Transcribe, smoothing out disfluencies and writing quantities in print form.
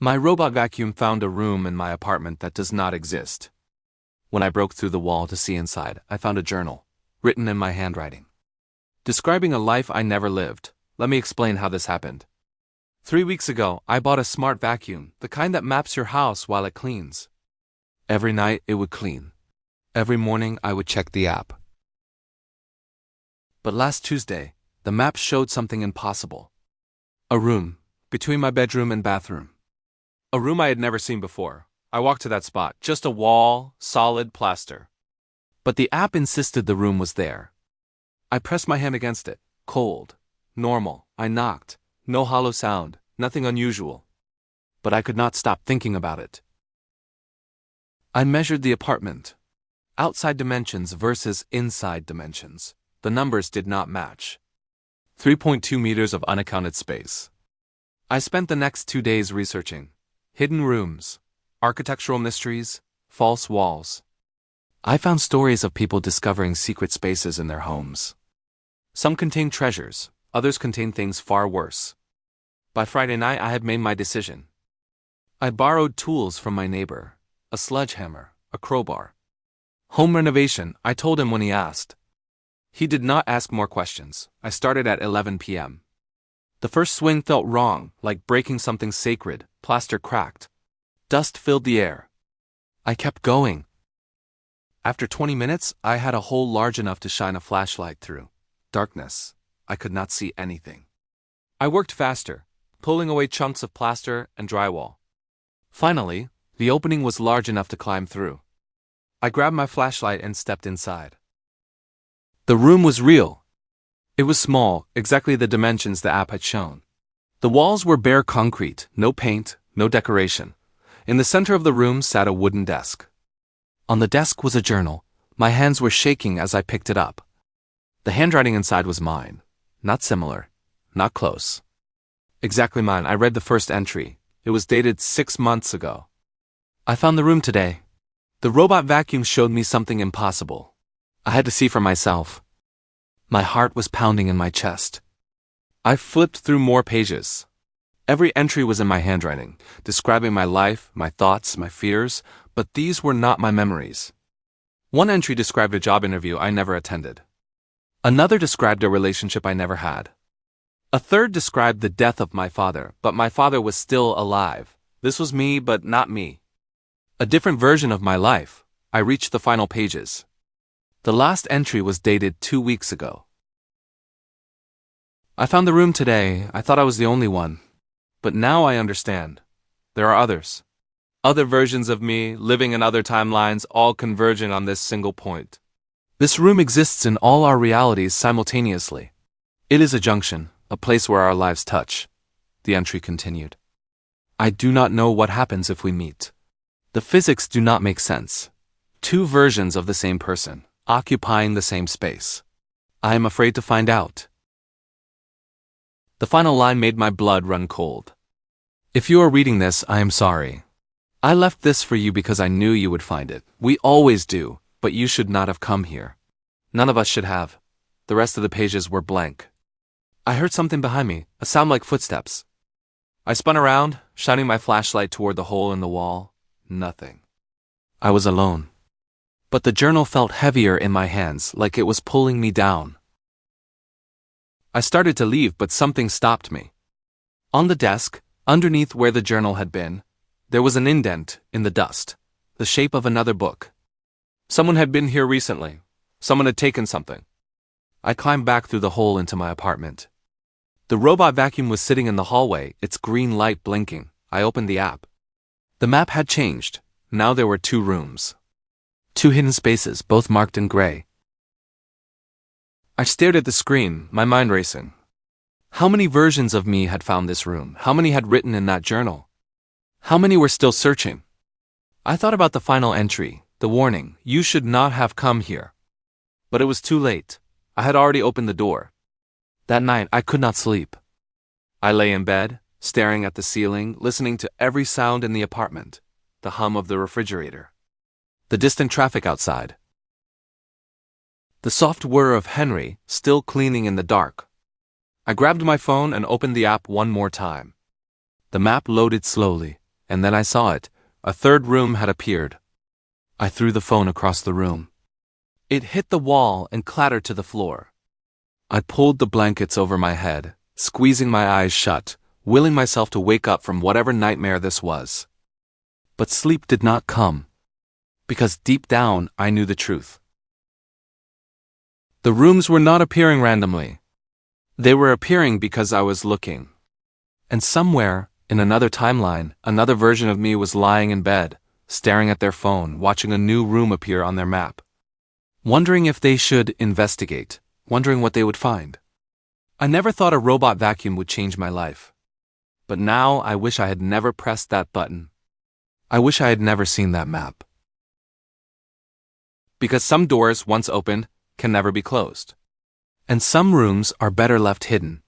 My robot vacuum found a room in my apartment that does not exist. When I broke through the wall to see inside, I found a journal, written in my handwriting. Describing a life I never lived. Let me explain how this happened. 3 weeks ago, I bought a smart vacuum, the kind that maps your house while it cleans. Every night, it would clean. Every morning, I would check the app. But last Tuesday, the map showed something impossible. A room, between my bedroom and bathroom. A room I had never seen before. I walked to that spot, just a wall, solid plaster. But the app insisted the room was there. I pressed my hand against it, cold, normal. I knocked, no hollow sound, nothing unusual. But I could not stop thinking about it. I measured the apartment. Outside dimensions versus inside dimensions. The numbers did not match. 3.2 meters of unaccounted space. I spent the next 2 days researching. Hidden rooms, architectural mysteries, false walls. I found stories of people discovering secret spaces in their homes. Some contained treasures, others contained things far worse. By Friday night, I had made my decision. I borrowed tools from my neighbor, a sledgehammer, a crowbar. Home renovation, I told him when he asked. He did not ask more questions. I started at 11 p.m. The first swing felt wrong, like breaking something sacred. Plaster cracked. Dust filled the air. I kept going. After 20 minutes, I had a hole large enough to shine a flashlight through. Darkness. I could not see anything. I worked faster, pulling away chunks of plaster and drywall. Finally, the opening was large enough to climb through. I grabbed my flashlight and stepped inside. The room was real. It was small, exactly the dimensions the app had shown. The walls were bare concrete, no paint, no decoration. In the center of the room sat a wooden desk. On the desk was a journal. My hands were shaking as I picked it up. The handwriting inside was mine. Not similar. Not close. Exactly mine. I read the first entry. It was dated 6 months ago. I found the room today. The robot vacuum showed me something impossible. I had to see for myself. My heart was pounding in my chest. I flipped through more pages. Every entry was in my handwriting, describing my life, my thoughts, my fears, but these were not my memories. One entry described a job interview I never attended. Another described a relationship I never had. A third described the death of my father, but my father was still alive. This was me, but not me. A different version of my life. I reached the final pages. The last entry was dated 2 weeks ago. I found the room today. I thought I was the only one. But now I understand. There are others. Other versions of me, living in other timelines, all converging on this single point. This room exists in all our realities simultaneously. It is a junction, a place where our lives touch. The entry continued. I do not know what happens if we meet. The physics do not make sense. Two versions of the same person, occupying the same space. I am afraid to find out. The final line made my blood run cold. If you are reading this, I am sorry. I left this for you because I knew you would find it. We always do, but you should not have come here. None of us should have. The rest of the pages were blank. I heard something behind me, a sound like footsteps. I spun around, shining my flashlight toward the hole in the wall. Nothing. I was alone. But the journal felt heavier in my hands, like it was pulling me down. I started to leave, but something stopped me. On the desk, underneath where the journal had been, there was an indent in the dust, the shape of another book. Someone had been here recently. Someone had taken something. I climbed back through the hole into my apartment. The robot vacuum was sitting in the hallway, its green light blinking. I opened the app. The map had changed. Now there were 2 rooms. 2 hidden spaces, both marked in gray. I stared at the screen, my mind racing. How many versions of me had found this room? How many had written in that journal? How many were still searching? I thought about the final entry, the warning, you should not have come here. But it was too late. I had already opened the door. That night, I could not sleep. I lay in bed, staring at the ceiling, listening to every sound in the apartment, the hum of the refrigerator, the distant traffic outside, the soft whir of Henry still cleaning in the dark. I grabbed my phone and opened the app one more time. The map loaded slowly. And then I saw it. A third room had appeared. I threw the phone across the room. It hit the wall and clattered to the floor. I pulled the blankets over my head, squeezing my eyes shut, willing myself to wake up from whatever nightmare this was. But sleep did not come, because deep down I knew the truth. The rooms were not appearing randomly. They were appearing because I was looking. And somewhere, in another timeline, another version of me was lying in bed, staring at their phone, watching a new room appear on their map. Wondering if they should investigate, wondering what they would find. I never thought a robot vacuum would change my life. But now I wish I had never pressed that button. I wish I had never seen that map. Because some doors, once opened, can never be closed. And some rooms are better left hidden.